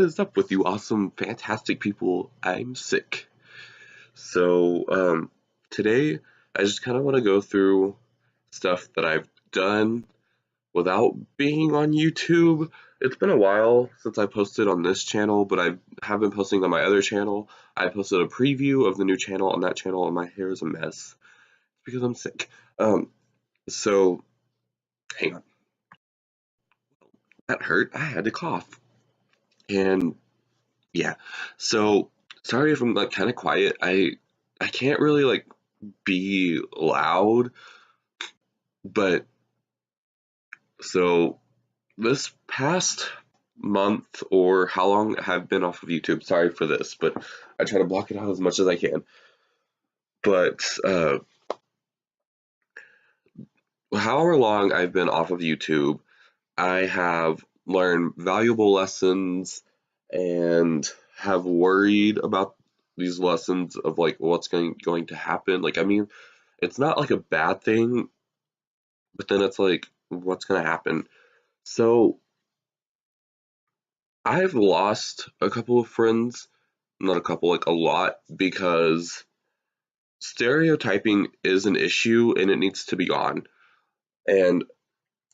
is up with you awesome, fantastic people? I'm sick. So, today I just kind of want to go through stuff that I've done without being on YouTube. It's been a while since I posted on this channel, but I have been posting on my other channel. I posted a preview of the new channel on that channel, and my hair is a mess because I'm sick. So hang on. That hurt. I had to cough. And yeah, so sorry if I'm like kind of quiet. I can't really like be loud, but so this past month or how long I've been off of YouTube. Sorry for this, but I try to block it out as much as I can. But however long I've been off of YouTube, I have learned valuable lessons and have worried about these lessons of like what's going to happen. Like, I mean, it's not like a bad thing, but then it's like what's going to happen. So I've lost a couple of friends, not a couple, like a lot, because stereotyping is an issue and it needs to be gone. And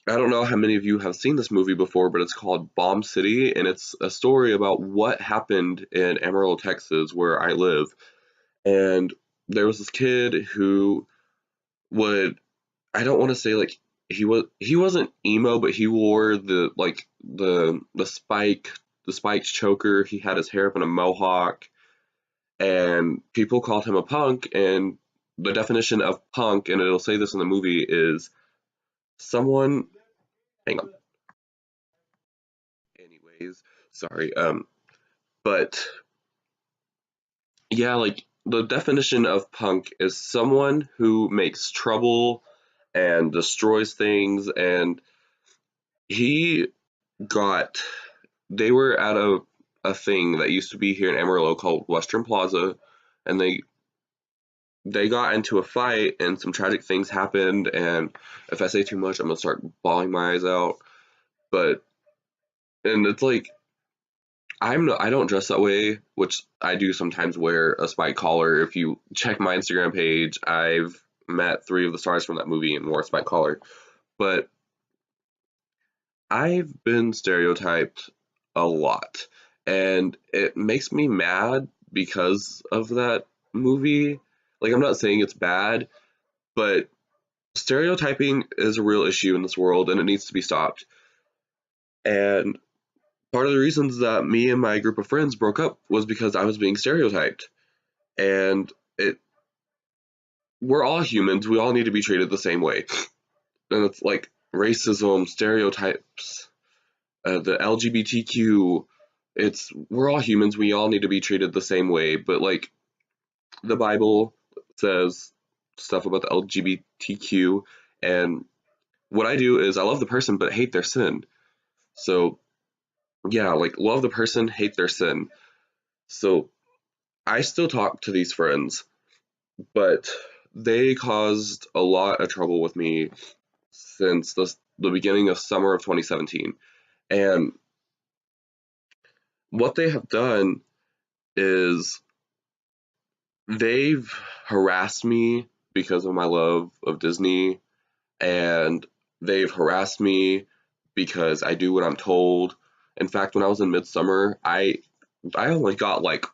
I don't know how many of you have seen this movie before, but it's called Bomb City, and it's a story about what happened in Amarillo, Texas, where I live. And there was this kid who would, I don't want to say like he wasn't emo, but he wore the spiked choker. He had his hair up in a mohawk, and people called him a punk. And the definition of punk, and it'll say this in the movie, is someone. Hang on. Anyways, sorry. But yeah, like the definition of punk is someone who makes trouble and destroys things. And he got, they were at a thing that used to be here in Amarillo called Western Plaza, and they got into a fight and some tragic things happened. And if I say too much, I'm gonna start bawling my eyes out. But and it's like I don't dress that way, which I do sometimes wear a spike collar. If you check my Instagram page, I've met three of the stars from that movie and wore a spike collar. But I've been stereotyped a lot, and it makes me mad because of that movie. Like, I'm not saying it's bad, but stereotyping is a real issue in this world and it needs to be stopped. And part of the reasons that me and my group of friends broke up was because I was being stereotyped. And it we're all humans, we all need to be treated the same way. And it's like racism, stereotypes, the LGBTQ, it's we're all humans, we all need to be treated the same way. But like the Bible says stuff about the LGBTQ, and what I do is I love the person but hate their sin. So yeah, like love the person, hate their sin. So I still talk to these friends, but they caused a lot of trouble with me since the beginning of summer of 2017. And what they have done is they've harassed me because of my love of Disney, and they've harassed me because I do what I'm told. In fact, when I was in Midsummer, I only got like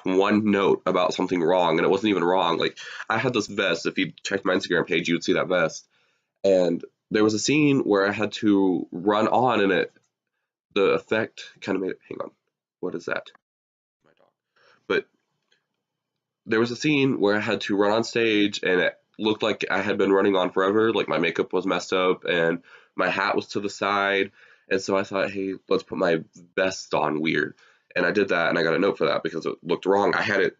one note about something wrong, and it wasn't even wrong. Like, I had this vest. If you checked my Instagram page, you would see that vest. And there was a scene where I had to run on, and the effect kind of made it. Hang on, what is that? My dog. But there was a scene where I had to run on stage, and it looked like I had been running on forever. Like, my makeup was messed up, and my hat was to the side. And so I thought, hey, let's put my vest on weird. And I did that, and I got a note for that because it looked wrong. I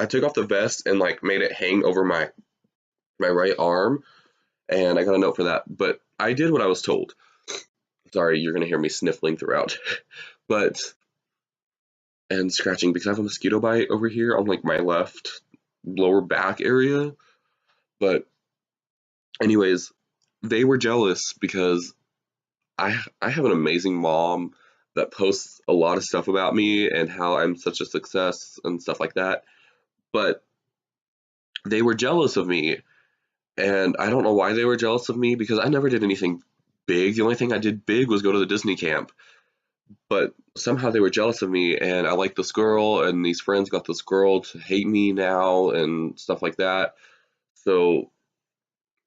took off the vest and like made it hang over my right arm, and I got a note for that. But I did what I was told. Sorry, you're gonna hear me sniffling throughout, but and scratching because I have a mosquito bite over here on like my left lower back area. But anyways, they were jealous because I have an amazing mom that posts a lot of stuff about me and how I'm such a success and stuff like that. But they were jealous of me, and I don't know why they were jealous of me because I never did anything big. The only thing I did big was go to the Disney camp. But somehow they were jealous of me, and I like this girl, and these friends got this girl to hate me now and stuff like that. So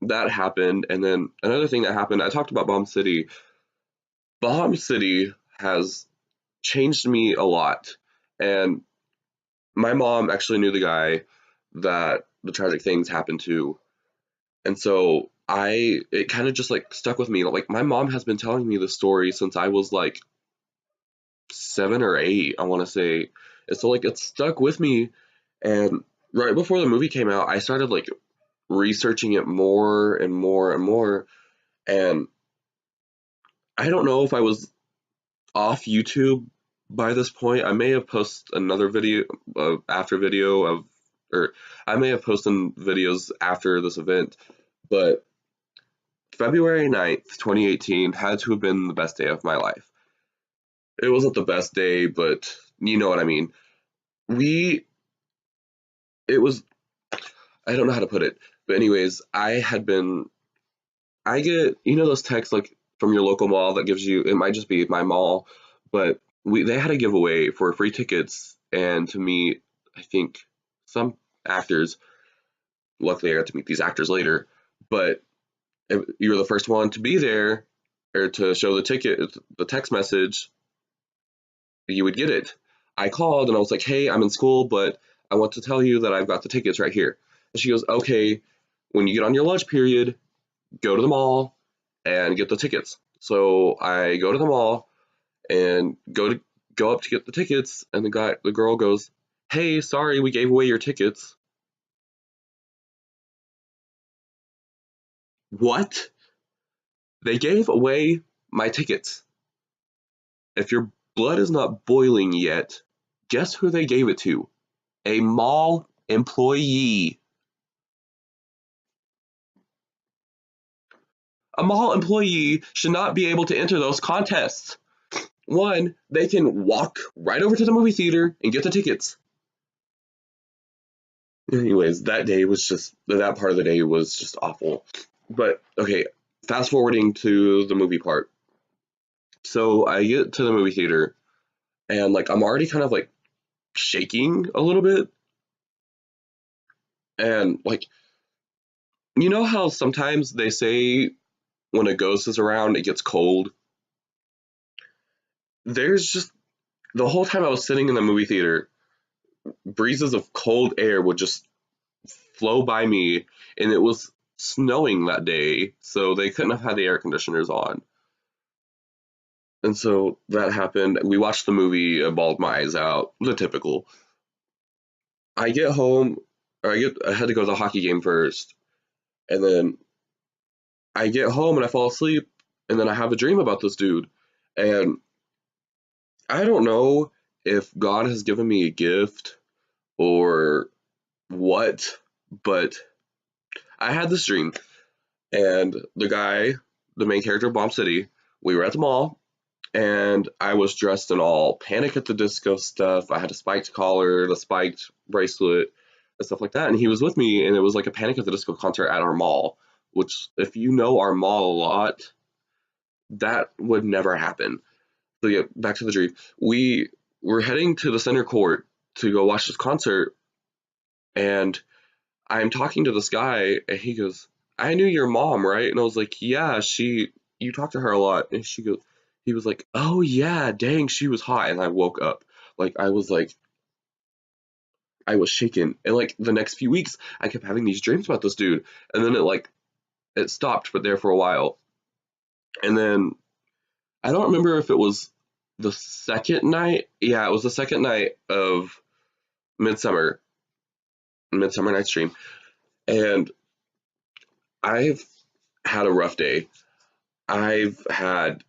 that happened. And then another thing that happened, I talked about Bomb City. Bomb City has changed me a lot. And my mom actually knew the guy that the tragic things happened to. And so it kind of just like stuck with me. Like my mom has been telling me the story since I was like 7 or 8, I want to say. And so like it stuck with me. And right before the movie came out, I started like researching it more and more and more. And I don't know if I was off YouTube by this point. I may have posted another video after video of, or I may have posted videos after this event, but February 9th, 2018 had to have been the best day of my life. It wasn't the best day, but you know what I mean. We, it was, I don't know how to put it, but anyways, I get, those texts like from your local mall that gives you, it might just be my mall, but they had a giveaway for free tickets and to meet, I think, some actors. Luckily, I got to meet these actors later, but if you were the first one to be there or to show the ticket, the text message, you would get it. I called and I was like, hey, I'm in school, but I want to tell you that I've got the tickets right here. And she goes, okay, when you get on your lunch period, go to the mall and get the tickets. So I go to the mall and go up to get the tickets, and the girl goes, hey, sorry, we gave away your tickets. What? They gave away my tickets. If your blood is not boiling yet, guess who they gave it to? A mall employee. A mall employee should not be able to enter those contests. One, they can walk right over to the movie theater and get the tickets. Anyways, that part of the day was just awful. But okay, fast forwarding to the movie part. So I get to the movie theater and like I'm already kind of like shaking a little bit. And like, you know how sometimes they say when a ghost is around, it gets cold? There's just the whole time I was sitting in the movie theater, breezes of cold air would just flow by me, and it was snowing that day, so they couldn't have had the air conditioners on. And so that happened. We watched the movie, I bawled my eyes out, the typical. I get home, I had to go to the hockey game first, and then I get home and I fall asleep, and then I have a dream about this dude. And I don't know if God has given me a gift or what, but I had this dream, and the main character of Bomb City, we were at the mall, and I was dressed in all Panic at the Disco stuff. I had a spiked collar, the spiked bracelet, and stuff like that. And he was with me, and it was like a Panic at the Disco concert at our mall, which, if you know our mall a lot, that would never happen. So yeah, back to the dream. We were heading to the center court to go watch this concert, and I'm talking to this guy, and he goes, I knew your mom, right? And I was like, yeah, you talk to her a lot. And he was like, oh yeah, dang, she was hot. And I woke up. I was shaken. And like the next few weeks, I kept having these dreams about this dude. And then it stopped, but there for a while. And then I don't remember if it was the second night. Yeah, it was the second night of Midsummer, Midsummer Night's Dream. And I've had a rough day. I've had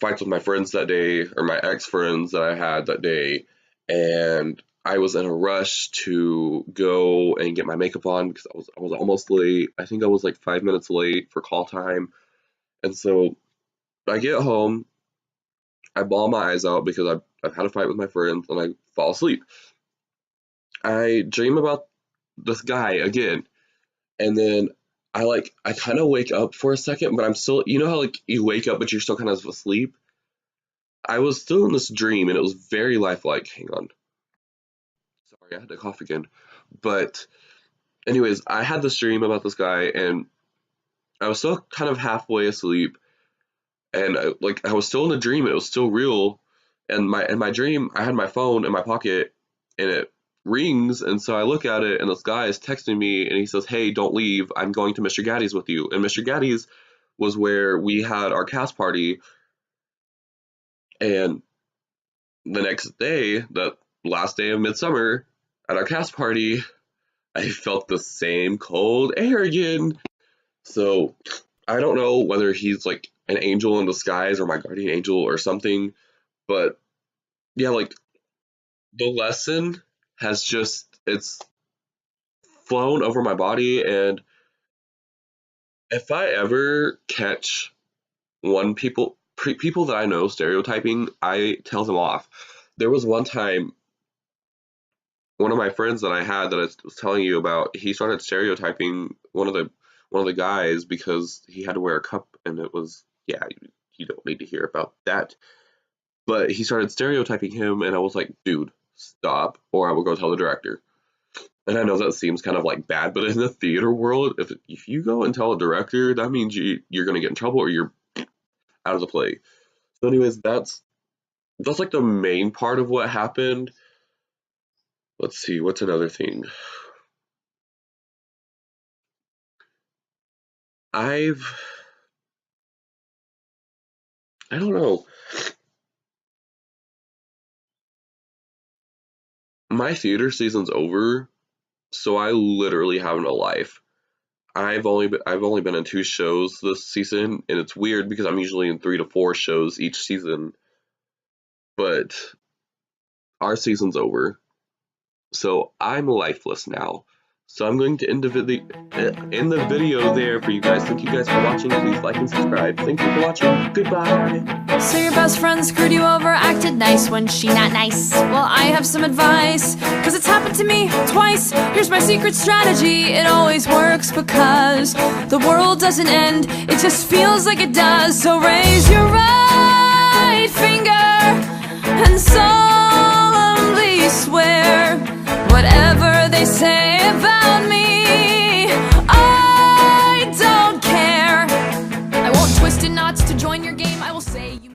fights with my friends that day, or my ex-friends that I had that day, and I was in a rush to go and get my makeup on because I was almost late. I think I was like 5 minutes late for call time. And so I get home, I bawl my eyes out because I've had a fight with my friends and I fall asleep. I dream about this guy again, and then I kind of wake up for a second, but I'm still, you know how like you wake up but you're still kind of asleep. I was still in this dream and it was very lifelike. Hang on, sorry, I had to cough again. But anyways, I had this dream about this guy and I was still kind of halfway asleep, and I was still in the dream and it was still real. And my dream, I had my phone in my pocket and it rings, and so I look at it and this guy is texting me and he says, "Hey, don't leave. I'm going to Mr. Gaddy's with you." And Mr. Gaddy's was where we had our cast party, and the next day, the last day of midsummer, at our cast party, I felt the same cold air again. So I don't know whether he's like an angel in disguise or my guardian angel or something, but yeah, like the lesson has just it's flown over my body, and if I ever catch people that I know stereotyping, I tell them off. There was one time one of my friends that I had that I was telling you about, he started stereotyping one of the guys because he had to wear a cup, and it was, yeah, you don't need to hear about that. But he started stereotyping him, and I was like, dude, stop, or I will go tell the director. And I know that seems kind of like bad, but in the theater world, if you go and tell a director, that means you're gonna get in trouble or you're out of the play. So, anyways, that's like the main part of what happened. Let's see, what's another thing? I've I don't know. My theater season's over, so I literally have no life. I've only been in 2 shows this season, and it's weird because I'm usually in 3 to 4 shows each season, but our season's over, so I'm lifeless now. So I'm going to end the video there for you guys. Thank you guys for watching. Please like and subscribe. Thank you for watching. Goodbye. So your best friend screwed you over, acted nice when she not nice. Well, I have some advice, cause it's happened to me twice. Here's my secret strategy, it always works because the world doesn't end, it just feels like it does. So raise your right finger and solemnly swear whatever they say about me, I don't care. I won't twist in knots to join your game, I will say you